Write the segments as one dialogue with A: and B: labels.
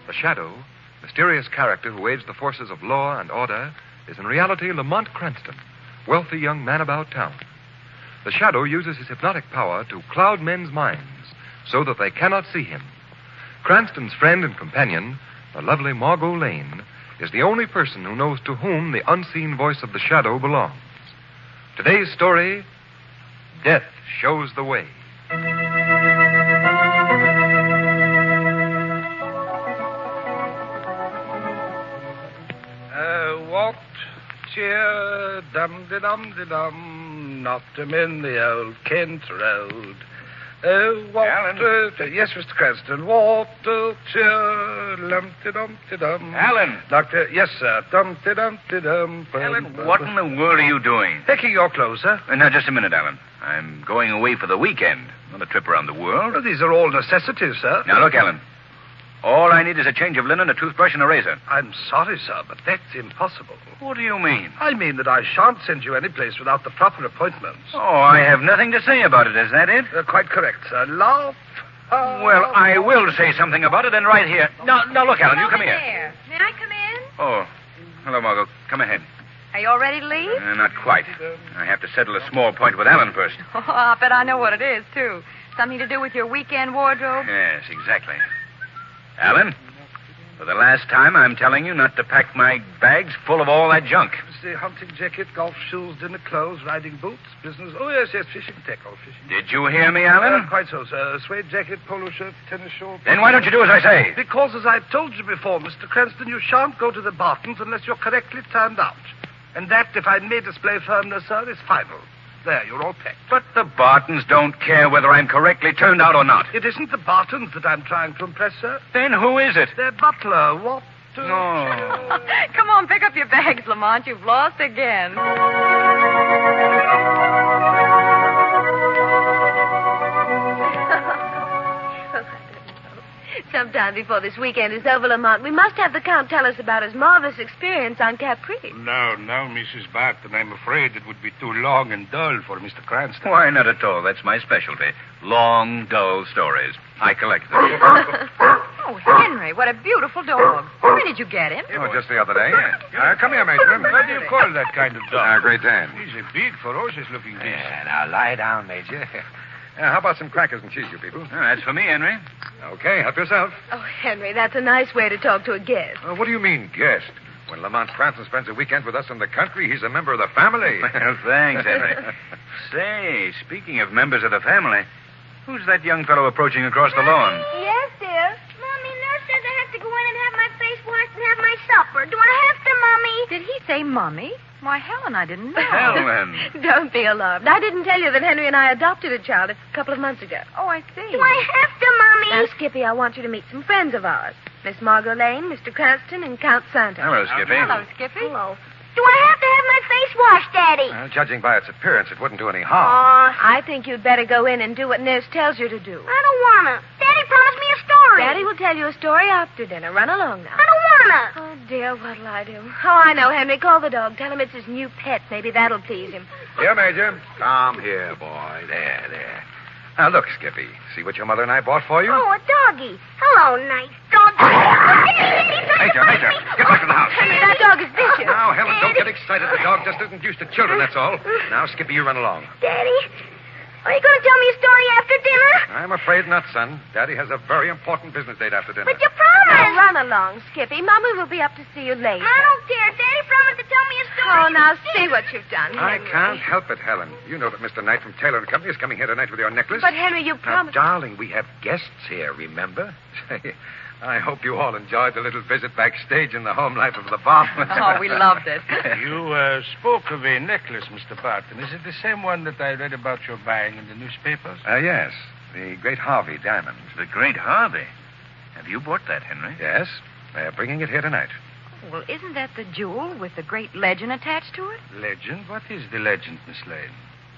A: The Shadow, mysterious character who aids the forces of law and order, is in reality Lamont Cranston, wealthy young man about town. The Shadow uses his hypnotic power to cloud men's minds so that they cannot see him. Cranston's friend and companion, the lovely Margot Lane, is the only person who knows to whom the unseen voice of the Shadow belongs. Today's story, Death Shows the Way.
B: Walked, cheer, dum-de-dum-de-dum, knocked him in the old Kent Road. Walked, yes, Mr. Cranston. Walked, cheer, dum-de-dum-de-dum.
C: Alan!
B: Doctor, yes, sir. Dum-de-dum-de-dum.
C: Alan, what in the world are you doing?
B: Picking your clothes, sir.
C: Now, just a minute, Alan. I'm going away for the weekend. Not a trip around the world.
B: Well, these are all necessities, sir.
C: Now, look, Alan. All I need is a change of linen, a toothbrush, and a razor.
B: I'm sorry, sir, but that's impossible.
C: What do you mean?
B: I mean that I shan't send you any place without the proper appointments.
C: Oh, I have nothing to say about it. Is that it?
B: Quite correct, sir. Laugh.
C: Well, I will say something about it, and right here. Now, look, Alan, you come here.
D: There. May I come in?
C: Oh, hello, Margot. Come ahead.
D: Are you all ready to leave?
C: Not quite. I have to settle a small point with Alan first.
D: Oh, I bet I know what it is, too. Something to do with your weekend wardrobe?
C: Yes, exactly. Alan, for the last time, I'm telling you not to pack my bags full of all that junk.
B: The hunting jacket, golf shoes, dinner clothes, riding boots, business. Oh, yes, fishing tackle, fishing.
C: Did you hear me, Alan?
B: Quite so, sir. Suede jacket, polo shirt, tennis shorts.
C: Then why don't you do as I say?
B: Because, as I've told you before, Mr. Cranston, you shan't go to the Bartons unless you're correctly turned out. And that, if I may display firmness, sir, is final. There, you're all packed.
C: But the Bartons don't care whether I'm correctly turned out or not.
B: It isn't the Bartons that I'm trying to impress, sir.
C: Then who is it?
B: Their butler. What?
C: No.
D: Come on, pick up your bags, Lamont. You've lost again.
E: Sometime before this weekend is over, Lamont, we must have the Count tell us about his marvelous experience on Capri.
F: No, Mrs. Barton. I'm afraid it would be too long and dull for Mr. Cranston.
C: Why, not at all. That's my specialty. Long, dull stories. I collect them.
D: Oh, Henry, what a beautiful dog. Where did you get him?
A: Oh, just the other day. Come here, Major.
F: What do you call that kind of dog?
A: Great Dane.
F: He's a big, ferocious-looking beast.
A: Now, lie down, Major. How about some crackers and cheese, you people?
C: That's for me, Henry.
A: Okay, help yourself.
E: Oh, Henry, that's a nice way to talk to a guest.
A: What do you mean, guest? When Lamont Cranston spends a weekend with us in the country, he's a member of the family.
C: Well, thanks, Henry. Say, speaking of members of the family, who's that young fellow approaching across the lawn?
G: Yes, dear. Mommy, Nurse says I have to go in and have my face washed and have my supper. Do I have to, Mommy?
D: Did he say Mummy? Why, Helen, I didn't know.
C: Helen.
E: Don't be alarmed. I didn't tell you that Henry and I adopted a child a couple of months ago.
D: Oh, I see.
G: Do I have to, Mommy?
E: Now, Skippy, I want you to meet some friends of ours. Miss Margot Lane, Mr. Cranston, and Count Santa.
C: Hello, Skippy.
D: Hello, Skippy.
G: Hello. Do I have to have my face washed, Daddy?
A: Well, judging by its appearance, it wouldn't do any harm.
E: I think you'd better go in and do what Nurse tells you to do.
G: I don't wanna. Daddy promised me a story.
E: Daddy will tell you a story after dinner. Run along now.
G: I don't wanna.
E: Oh, dear, what'll I do? Oh, I know, Henry. Call the dog. Tell him it's his new pet. Maybe that'll please him.
A: Here, Major. Come here, boy. There. Now, look, Skippy. See what your mother and I bought for you?
G: Oh, a doggy. Hello, nice dog.
A: Major, get back to the house.
E: Henry, that dog is vicious.
A: Now, Helen, don't get excited. The dog just isn't used to children, that's all. Now, Skippy, you run along.
G: Daddy, are you going to tell me a story after dinner?
A: I'm afraid not, son. Daddy has a very important business date after dinner.
G: But you promised.
E: Now, run along, Skippy. Mommy will be up to see you later.
G: I don't care. Daddy promised to tell me a story.
E: Oh, now see what you've done,
A: I
E: Henry.
A: can't help it, Helen. You know that Mr. Knight from Taylor & Company is coming here tonight with your necklace.
E: But, Henry, you
A: Now,
E: promised...
A: darling, we have guests here, remember? I hope you all enjoyed the little visit backstage in the home life of the Barton.
D: Oh, we loved it.
F: You spoke of a necklace, Mr. Barton. Is it the same one that I read about your buying in the newspapers?
A: Yes. The Great Harvey diamond.
C: The Great Harvey. Have you bought that, Henry?
A: Yes. They're bringing it here tonight.
D: Well, isn't that the jewel with the great legend attached to it?
F: Legend? What is the legend, Miss Lane?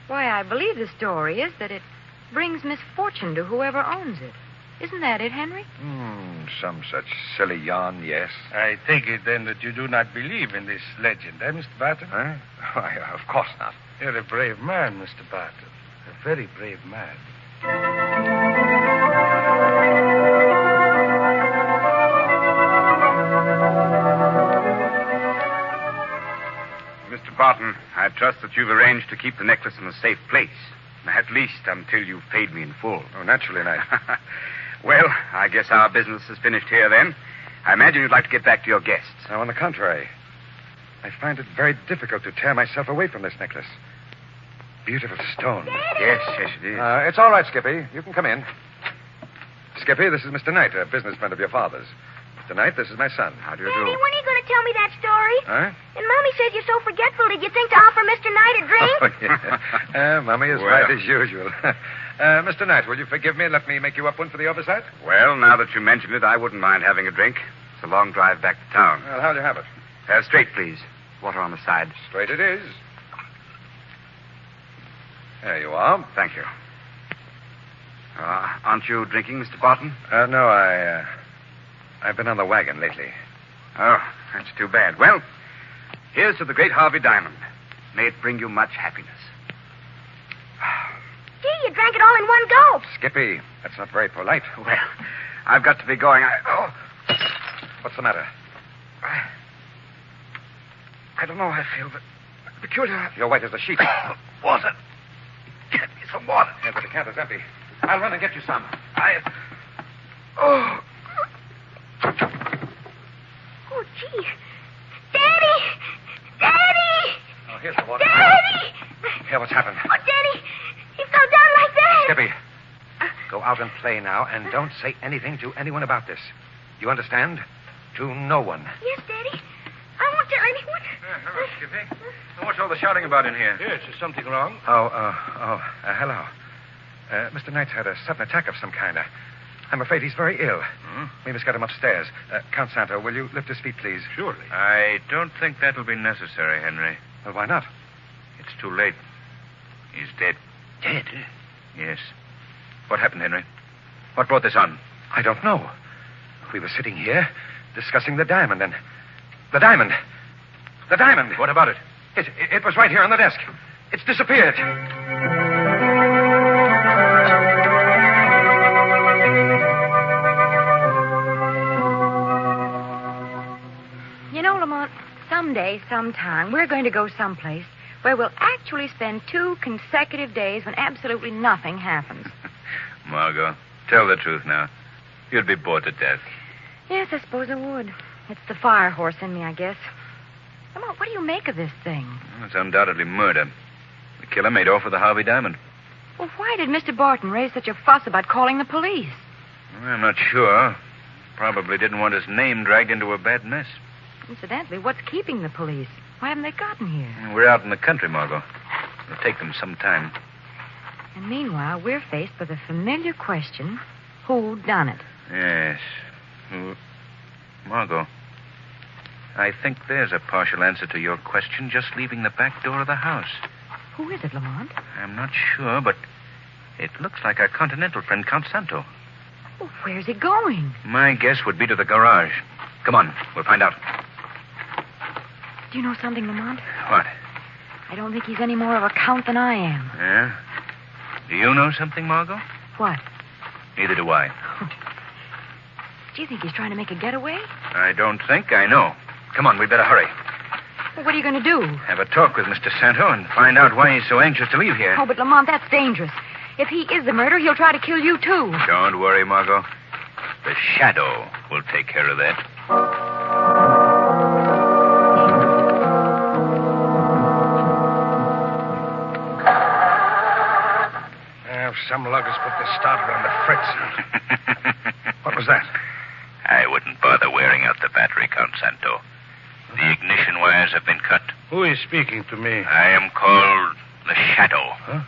D: Why, I believe the story is that it brings misfortune to whoever owns it. Isn't that it, Henry?
A: Some such silly yarn, yes.
F: I take it, then, that you do not believe in this legend, Mr. Barton?
A: Huh? Why, of course not.
F: You're a brave man, Mr. Barton. A very brave man.
C: I trust that you've arranged to keep the necklace in a safe place. At least until you've paid me in full.
A: Oh, naturally, Knight.
C: Well, I guess our business is finished here then. I imagine you'd like to get back to your guests.
A: No, on the contrary. I find it very difficult to tear myself away from this necklace. Beautiful stone.
C: Yes, it is.
A: It's all right, Skippy. You can come in. Skippy, this is Mr. Knight, a business friend of your father's. Mr. Knight, this is my son. How do you
G: Daddy,
A: do?
G: when are you going to tell me that story?
A: Huh?
G: And Mommy says you're so forgetful. Did you think to offer Mr. Knight a drink?
A: Oh, yeah. Mummy is
C: Well.
A: right as usual. Mr. Knight, will you forgive me and let me make you up one for the oversight?
C: Well, now that you mention it, I wouldn't mind having a drink. It's a long drive back to town.
A: Well, how'll you have it?
C: Straight, please. Water on the side.
A: Straight it is. There you are.
C: Thank you. Aren't you drinking, Mr. Barton?
A: No, I've been on the wagon lately.
C: Oh, that's too bad. Well, here's to the great Harvey Diamond. May it bring you much happiness.
G: Gee, you drank it all in one gulp.
A: Skippy, that's not very polite.
C: Well, I've got to be going.
A: What's the matter?
B: I don't know. I feel peculiar.
A: You're white as a sheet.
B: Water. Get me some water.
A: Yeah, but the decanter's empty. I'll run and get you some.
G: Oh, gee. Daddy! Daddy!
A: Oh, here's the water.
G: Daddy!
A: Here, what's happened?
G: Oh, Daddy! He fell down like that.
A: Skippy, go out and play now, and don't say anything to anyone about this. You understand? To no one.
G: Yes, Daddy. I won't tell anyone.
C: Hello, Skippy. What's all the shouting about in here?
F: Yes, is something wrong?
A: Hello. Mr. Knight's had a sudden attack of some kind. I'm afraid he's very ill. We must get him upstairs. Count Santo, will you lift his feet, please?
F: Surely.
C: I don't think that'll be necessary, Henry.
A: Well, why not?
C: It's too late. He's dead.
A: Dead?
C: Yes. What happened, Henry? What brought this on?
A: I don't know. We were sitting here discussing the diamond, and... The diamond! The diamond!
C: What about it?
A: It was right here on the desk. It's disappeared.
D: You know, Lamont, someday, sometime, we're going to go someplace where we'll actually spend 2 consecutive days when absolutely nothing happens.
C: Margot, tell the truth now. You'd be bored to death.
D: Yes, I suppose I would. It's the fire horse in me, I guess. Lamont, what do you make of this thing?
C: Well, it's undoubtedly murder. The killer made off with the Harvey Diamond.
D: Well, why did Mr. Barton raise such a fuss about calling the police?
C: I'm not sure. Probably didn't want his name dragged into a bad mess.
D: Incidentally, what's keeping the police? Why haven't they gotten here?
C: We're out in the country, Margot. It'll take them some time.
D: And meanwhile, we're faced with a familiar question. Who done it?
C: Yes. Margot, I think there's a partial answer to your question just leaving the back door of the house.
D: Who is it, Lamont?
C: I'm not sure, but it looks like our continental friend, Count Santo.
D: Well, where's he going?
C: My guess would be to the garage. Come on, we'll find out.
D: Do you know something, Lamont?
C: What?
D: I don't think he's any more of a count than I am.
C: Yeah? Do you know something, Margot?
D: What?
C: Neither do I.
D: Do you think he's trying to make a getaway?
C: I don't think I know. Come on, we'd better hurry.
D: Well, what are you going to do?
C: Have a talk with Mr. Santo and find out why he's so anxious to leave here.
D: Oh, but Lamont, that's dangerous. If he is the murderer, he'll try to kill you, too.
C: Don't worry, Margot. The shadow will take care of that.
B: Some luggers put the starter on the fritz. What was that?
C: I wouldn't bother wearing out the battery, Count Santo. The ignition wires have been cut.
F: Who is speaking to me?
C: I am called the Shadow.
F: Huh?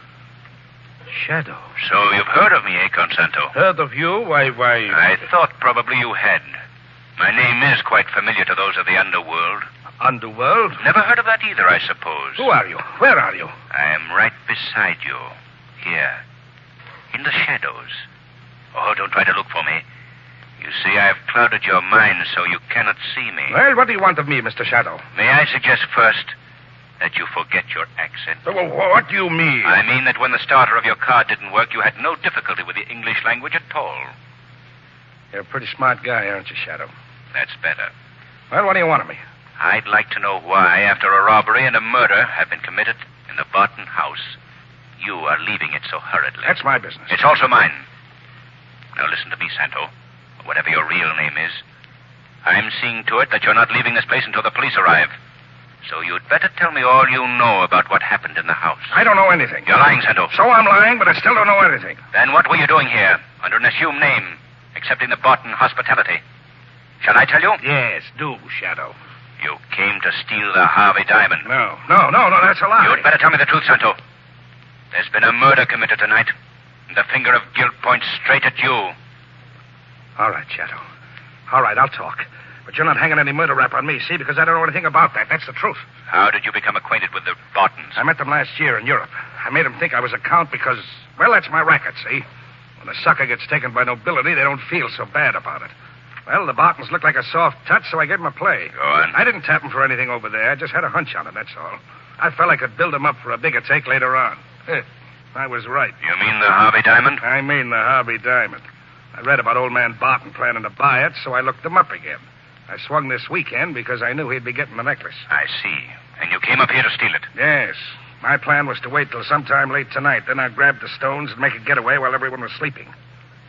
F: Shadow?
C: So you've heard of me, eh, Count Santo?
F: Heard of you? Why...
C: I thought probably you had. My name is quite familiar to those of the underworld.
B: Underworld?
C: Never heard of that either, I suppose.
B: Who are you? Where are you?
C: I am right beside you. Here. In the shadows. Oh, don't try to look for me. You see, I've clouded your mind so you cannot see me.
B: Well, what do you want of me, Mr. Shadow?
C: May I suggest first that you forget your accent?
B: What do you mean?
C: I mean that when the starter of your car didn't work, you had no difficulty with the English language at all.
B: You're a pretty smart guy, aren't you, Shadow?
C: That's better.
B: Well, what do you want of me?
C: I'd like to know why, after a robbery and a murder have been committed in the Barton house, you are leaving it so hurriedly.
B: That's my business.
C: It's also mine. Now listen to me, Santo, or whatever your real name is. I'm seeing to it that you're not leaving this place until the police arrive. So you'd better tell me all you know about what happened in the house.
B: I don't know anything.
C: You're lying, Santo.
B: So I'm lying, but I still don't know anything.
C: Then what were you doing here, under an assumed name, accepting the Barton hospitality? Shall I tell you?
B: Yes, do, Shadow.
C: You came to steal the Harvey diamond.
B: No, that's a lie.
C: You'd better tell me the truth, Santo. There's been a murder committed tonight, and the finger of guilt points straight at you.
B: All right, Shadow. All right, I'll talk. But you're not hanging any murder rap on me, see, because I don't know anything about that. That's the truth.
C: How did you become acquainted with the Bartons?
B: I met them last year in Europe. I made them think I was a count because, well, that's my racket, see? When a sucker gets taken by nobility, they don't feel so bad about it. Well, the Bartons looked like a soft touch, so I gave them a play.
C: Go on.
B: I didn't tap them for anything over there. I just had a hunch on it, that's all. I felt I could build them up for a bigger take later on. I was right.
C: You mean the Harvey diamond?
B: I mean the Harvey diamond. I read about old man Barton planning to buy it, so I looked him up again. I swung this weekend because I knew he'd be getting the necklace.
C: I see. And you came up here to steal it?
B: Yes. My plan was to wait till sometime late tonight. Then I'd grab the stones and make a getaway while everyone was sleeping.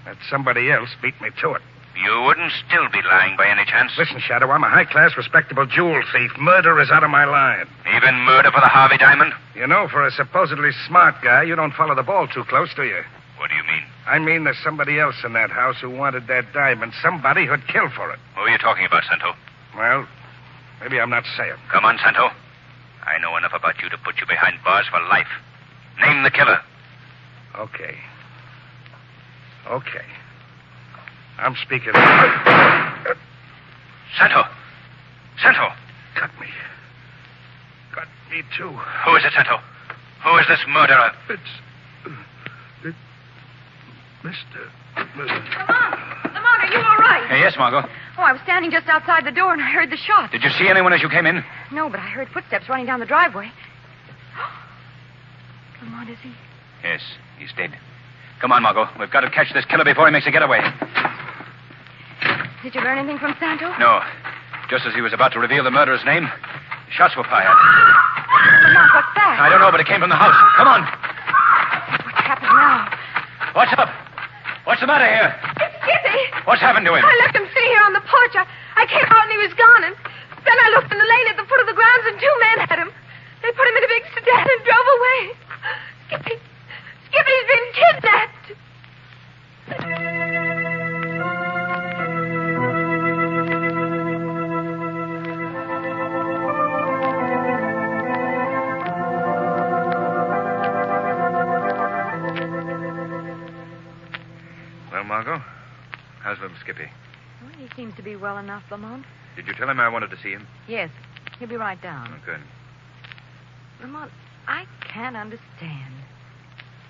B: That somebody else beat me to it.
C: You wouldn't still be lying by any chance?
B: Listen, Shadow, I'm a high-class, respectable jewel thief. Murder is out of my line.
C: Even murder for the Harvey diamond?
B: You know, for a supposedly smart guy, you don't follow the ball too close, do you?
C: What do you mean?
B: I mean there's somebody else in that house who wanted that diamond. Somebody who'd kill for it.
C: Who are you talking about, Santo?
B: Well, maybe I'm not saying.
C: Come on, Santo. I know enough about you to put you behind bars for life. Name the killer.
B: Okay. I'm speaking.
C: Santo! Santo!
B: Cut me. Cut me, too.
C: Who is it, Santo? Who is this murderer?
B: It's Mr.
D: Lamont, are you all right?
H: Yes, Margot.
D: Oh, I was standing just outside the door and I heard the shot.
H: Did you see anyone as you came in?
D: No, but I heard footsteps running down the driveway. Lamont, is he?
H: Yes, he's dead. Come on, Margot. We've got to catch this killer before he makes a getaway.
D: Did you learn anything from Santo?
H: No. Just as he was about to reveal the murderer's name, shots were fired.
D: Lamont, what's that?
H: I don't know, but it came from the house. Come on.
D: What's happened now?
H: What's up? What's the matter here?
E: It's Skippy.
H: What's happened to him?
E: I left him sitting here on the porch. I came out and he was gone. And then I looked in the lane at the foot of the grounds and 2 men had him. They put him in a big sedan and drove away. Skippy's been kidnapped.
A: Well, Margot, how's little Skippy?
D: Well, he seems to be well enough, Lamont.
A: Did you tell him I wanted to see him?
D: Yes. He'll be right down.
A: Oh, good.
D: Lamont, I can't understand.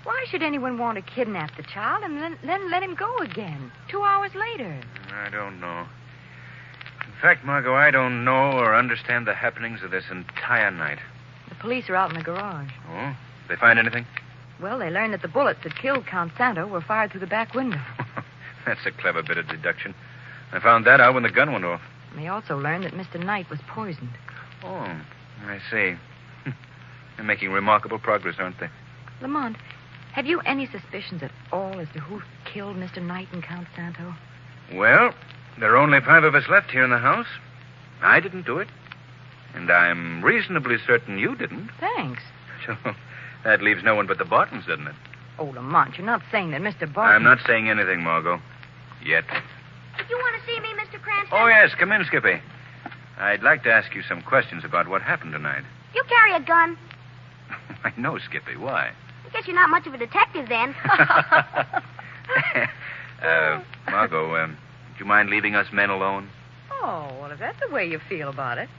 D: Why should anyone want to kidnap the child and then let him go again 2 hours later?
A: I don't know. In fact, Margot, I don't know or understand the happenings of this entire night.
D: The police are out in the garage.
A: Oh? They find anything?
D: Well, they learned that the bullets that killed Count Santo were fired through the back window.
A: That's a clever bit of deduction. I found that out when the gun went off.
D: And they also learned that Mr. Knight was poisoned.
A: Oh, I see. They're making remarkable progress, aren't they?
D: Lamont, have you any suspicions at all as to who killed Mr. Knight and Count Santo?
A: Well, there are only 5 of us left here in the house. I didn't do it. And I'm reasonably certain you didn't.
D: Thanks.
A: So that leaves no one but the Bartons, doesn't it?
D: Oh, Lamont, you're not saying that Mr. Barton...
A: I'm not saying anything, Margot. Yet.
G: Did you want to see me, Mr. Cranston?
A: Oh, yes. Come in, Skippy. I'd like to ask you some questions about what happened tonight.
G: You carry a gun.
A: I know, Skippy. Why?
G: I guess you're not much of a detective then.
A: Margot, do you mind leaving us men alone?
D: Oh, well, if that's the way you feel about it.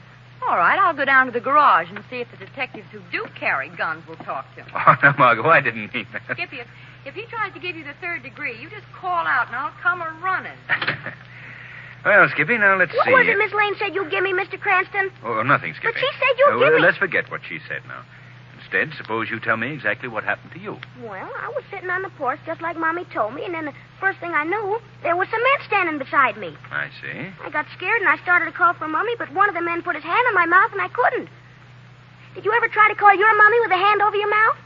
D: All right, I'll go down to the garage and see if the detectives who do carry guns will talk to him.
A: Oh, no, Margot, I didn't mean that.
D: Skippy, if he tries to give you the 3rd degree, you just call out and I'll come a-running.
A: Well, Skippy, now let's see.
G: What was it Miss Lane said you'll give me, Mr. Cranston?
A: Oh, nothing, Skippy.
G: But she said you'll give me...
A: Let's forget what she said now.
H: instead, suppose you tell me exactly what happened to you.
G: Well, I was sitting on the porch just like Mommy told me, and then the first thing I knew, there was some men standing beside me.
H: I see.
G: I got scared, and I started to call for Mommy, but one of the men put his hand on my mouth, and I couldn't. Did you ever try to call your Mommy with a hand over your mouth?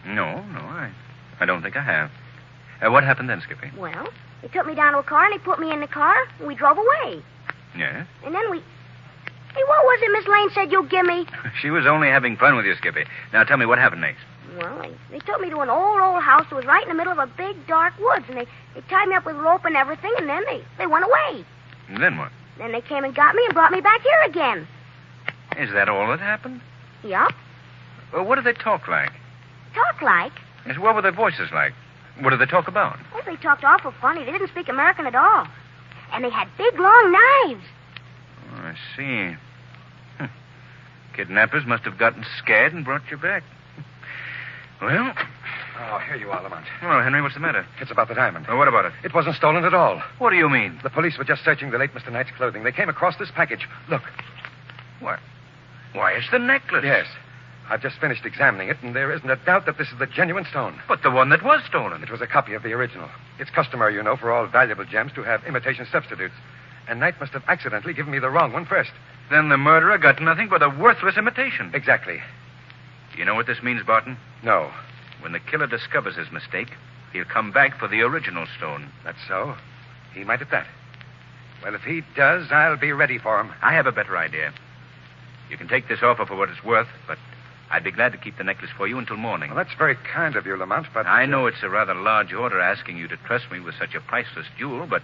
H: No, I don't think I have. What happened then, Skippy?
G: Well, he took me down to a car, and he put me in the car, and we drove away.
H: Yes?
G: And then we... Hey, what was it Miss Lane said you'd give me?
H: She was only having fun with you, Skippy. Now tell me what happened next.
G: Well, they took me to an old house that was right in the middle of a big, dark woods, and they tied me up with rope and everything, and then they went away.
H: And then what?
G: Then they came and got me and brought me back here again.
H: Is that all that happened?
G: Yup.
H: Well, what did they talk like?
G: Talk like?
H: Yes, what were their voices like? What did they talk about?
G: Oh, they talked awful funny. They didn't speak American at all. And they had big, long knives.
H: Oh, I see. Kidnappers must have gotten scared and brought you back. Well...
A: Oh, here you are, Lamont.
H: Well, Henry, what's the matter?
A: It's about the diamond.
H: Oh, what about it?
A: It wasn't stolen at all.
H: What do you mean?
A: The police were just searching the late Mr. Knight's clothing. They came across this package. Look.
H: What? Why, it's the necklace.
A: Yes. I've just finished examining it, and there isn't a doubt that this is the genuine stone.
H: But the one that was stolen.
A: It was a copy of the original. It's customary, you know, for all valuable gems to have imitation substitutes. And Knight must have accidentally given me the wrong one first.
H: Then the murderer got nothing but a worthless imitation.
A: Exactly.
H: You know what this means, Barton?
A: No.
H: When the killer discovers his mistake, he'll come back for the original stone.
A: That's so. He might at that. Well, if he does, I'll be ready for him.
H: I have a better idea. You can take this offer for what it's worth, but I'd be glad to keep the necklace for you until morning.
A: Well, that's very kind of you, Lamont, but...
H: I know it's a rather large order asking you to trust me with such a priceless jewel, but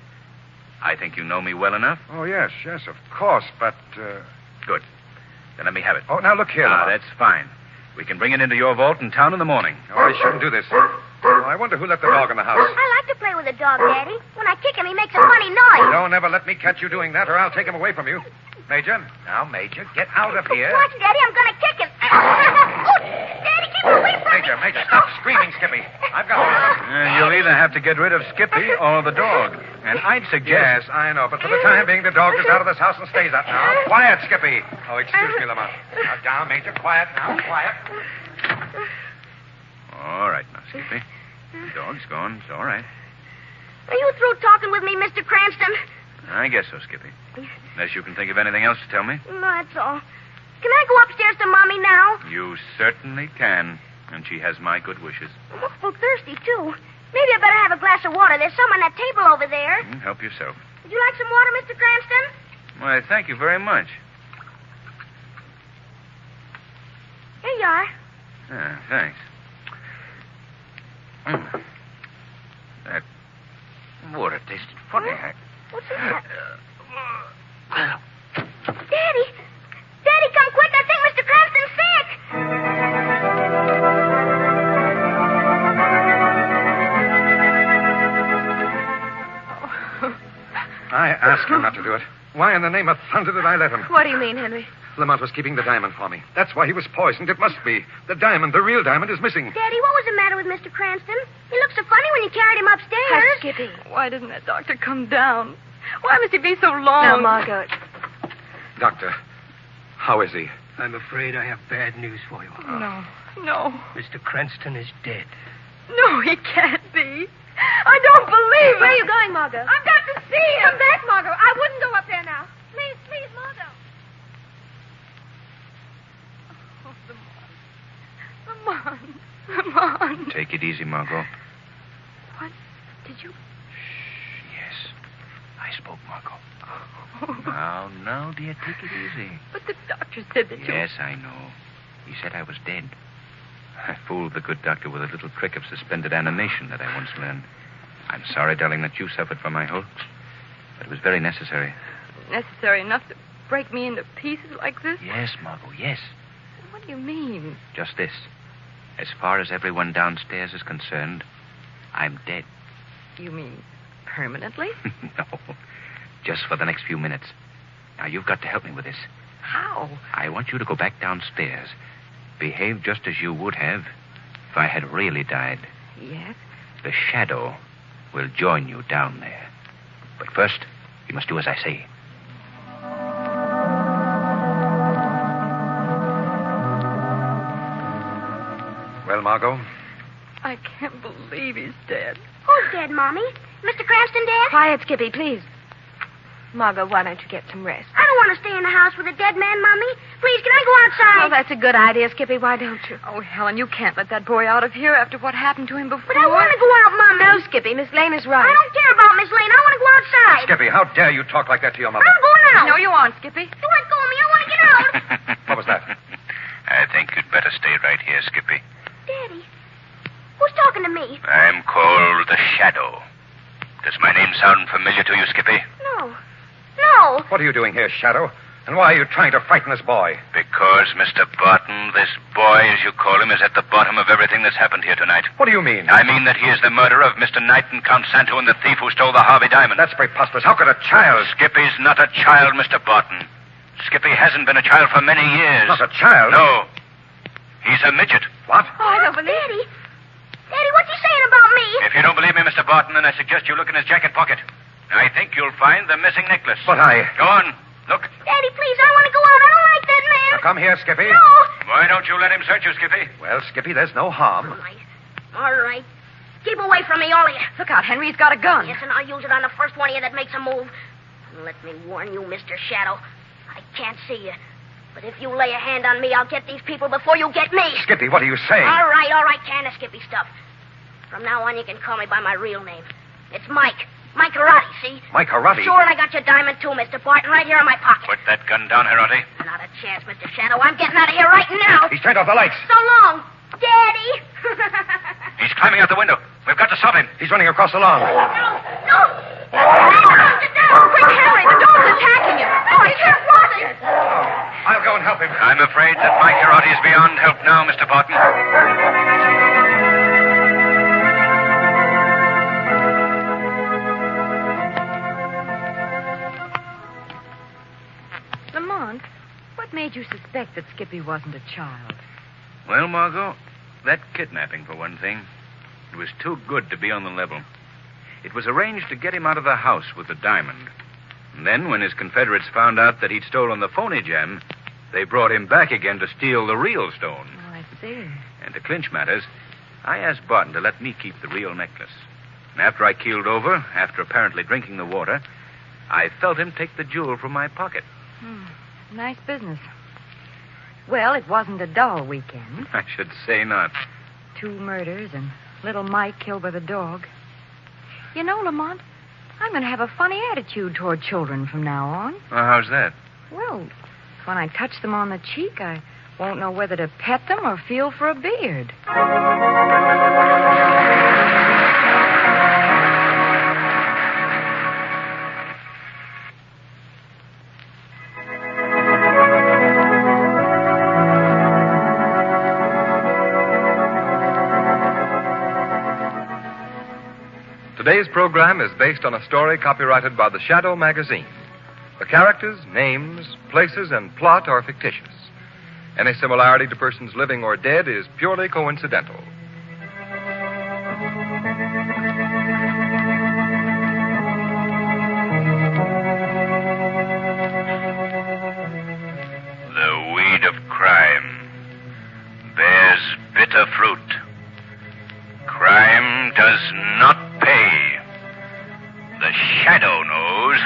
H: I think you know me well enough.
A: Oh, yes, of course, but...
H: Good. Then let me have it.
A: Oh, now look here, Lamont.
H: That's fine. We can bring it into your vault in town in the morning.
A: Oh, I shouldn't do this. Oh, I wonder who let the dog in the house.
G: I like to play with the dog, Daddy. When I kick him, he makes a funny noise.
A: Don't ever let me catch you doing that, or I'll take him away from you. Major. Now, Major, get out of here.
G: Watch, Daddy. I'm going to kick him. Oh, Daddy, get away from me.
A: Major, stop screaming, Skippy. I've got him.
H: You'll either have to get rid of Skippy or the dog. And I'd suggest...
A: Yes, I know, but for the time being, the dog is out of this house and stays out now. Quiet, Skippy. Oh, excuse me, Lamont. Now, down, Major. Quiet now. Quiet.
H: All right, now, Skippy. The dog's gone. It's all right.
G: Are you through talking with me, Mr. Cranston?
H: I guess so, Skippy. Unless you can think of anything else to tell me.
G: No, that's all. Can I go upstairs to Mommy now?
H: You certainly can. And she has my good wishes.
G: I'm awful thirsty, too. Maybe I better have a glass of water. There's some on that table over there.
H: Help yourself.
G: Would you like some water, Mr. Cranston?
H: Why, thank you very much.
G: Here you are.
H: Thanks. That water tasted funny.
G: What's that? Daddy! Daddy, come quick. I think Mr. Cranston's sick.
A: I asked him not to do it. Why in the name of thunder did I let him?
E: What do you mean, Henry?
A: Lamont was keeping the diamond for me. That's why he was poisoned. It must be. The diamond, the real diamond, is missing.
G: Daddy, what was the matter with Mr. Cranston? He looked so funny when you carried him upstairs.
E: Hush, Skippy. Why doesn't that doctor come down? Why must he be so long?
D: Now, Margot.
A: Doctor, how is he?
I: I'm afraid I have bad news for you.
E: No.
I: Mr. Cranston is dead.
E: No, he can't be. I don't believe it.
D: Where are you going, Margot?
E: I've got to see him. Come back, Margot. I wouldn't go up there now. Please, Margot. Oh, Lamont.
H: Take it easy, Margot.
E: What? Did you?
H: Yes. I spoke, Margot. Now, dear, take it easy.
E: But the doctor said that you...
H: Yes, I know. He said I was dead. I fooled the good doctor with a little trick of suspended animation that I once learned. I'm sorry, darling, that you suffered from my hoax, but it was very necessary.
E: Necessary enough to break me into pieces like this?
H: Yes, Margot, yes.
E: What do you mean?
H: Just this. As far as everyone downstairs is concerned, I'm dead.
E: You mean permanently?
H: No, just for the next few minutes. Now, you've got to help me with this.
E: How?
H: I want you to go back downstairs. Behave just as you would have if I had really died.
E: Yes?
H: The shadow will join you down there. But first, you must do as I say.
B: Well, Margot?
D: I can't believe he's dead.
G: Who's dead, Mommy? Mr. Cranston dead?
E: Quiet, Skippy, please. Margot, why don't you get some rest?
G: I don't want to stay in the house with a dead man, Mommy. Please, can I go outside?
E: Oh, that's a good idea, Skippy. Why don't you?
D: Oh, Helen, you can't let that boy out of here after what happened to him before.
G: But I want to go out, Mommy.
E: No, Skippy. Miss Lane is
G: I
E: right.
G: don't care about Miss Lane. I want to go outside.
B: Skippy, how dare you talk like that to your mother?
G: I'm going out.
D: No, you aren't, Skippy.
G: You let go of me. I want to get out.
B: What was that?
C: I think you'd better stay right here, Skippy.
G: Daddy, who's talking to me?
C: I'm called the Shadow. Does my name sound familiar to you, Skippy?
G: No. No.
B: What are you doing here, Shadow? And why are you trying to frighten this boy?
C: Because, Mr. Barton, this boy, as you call him, is at the bottom of everything that's happened here tonight.
B: What do you mean?
C: I mean that he is the murderer of Mr. Knight and Count Santo and the thief who stole the Harvey diamond.
B: That's preposterous. How could a child...
C: Skippy's not a child, Mr. Barton. Skippy hasn't been a child for many years.
B: Not a child?
C: No. He's a midget.
B: What?
G: Oh, I don't believe Daddy. Daddy, what's he saying about me?
C: If you don't believe me, Mr. Barton, then I suggest you look in his jacket pocket. I think you'll find the missing necklace.
B: But I...
C: Go on. Look.
G: Daddy, please, I want to go out. I don't like that man.
B: Now come here, Skippy.
G: No.
C: Why don't you let him search you, Skippy?
B: Well, Skippy, there's no harm.
G: All right. Keep away from me, all of you.
D: Look out, Henry. He's got a gun.
G: Yes, and I'll use it on the first one of you that makes a move. And let me warn you, Mr. Shadow. I can't see you. But if you lay a hand on me, I'll get these people before you get me.
B: Skippy, what are you saying?
G: All right, can of Skippy stuff. From now on, you can call me by my real name. It's Mike. Mike Karate, see?
B: Mike Karate?
G: Sure, and I got your diamond, too, Mr. Barton, right here in my pocket.
C: Put that gun down, Hiroti.
G: Not a chance, Mr. Shadow. I'm getting out of here right now.
B: He's turned off the lights.
G: So long, Daddy.
C: He's climbing out the window. We've got to stop him.
B: He's running across the lawn.
G: No. Sit down.
D: Quick, Henry. The dog's attacking him.
G: Oh, I can't watch it.
B: I'll go and help him.
C: I'm afraid that Mike Hiroti is beyond help now, Mr. Barton.
D: Lamont, what made you suspect that Skippy wasn't a child?
H: Well, Margot, that kidnapping, for one thing. It was too good to be on the level. It was arranged to get him out of the house with the diamond. And then, when his Confederates found out that he'd stolen the phony gem, they brought him back again to steal the real stone.
D: Oh, I see.
H: And to clinch matters, I asked Barton to let me keep the real necklace. And after I keeled over, after apparently drinking the water, I felt him take the jewel from my pocket.
D: Nice business. Well, it wasn't a dull weekend.
H: I should say not.
D: 2 murders and little Mike killed by the dog. You know, Lamont, I'm going to have a funny attitude toward children from now on.
H: Well, how's that?
D: Well, when I touch them on the cheek, I won't know whether to pet them or feel for a beard.
A: Today's program is based on a story copyrighted by the Shadow magazine. The characters, names, places, and plot are fictitious. Any similarity to persons living or dead is purely coincidental.
C: The weed of crime bears bitter fruit. Crime does not pay. The Shadow knows.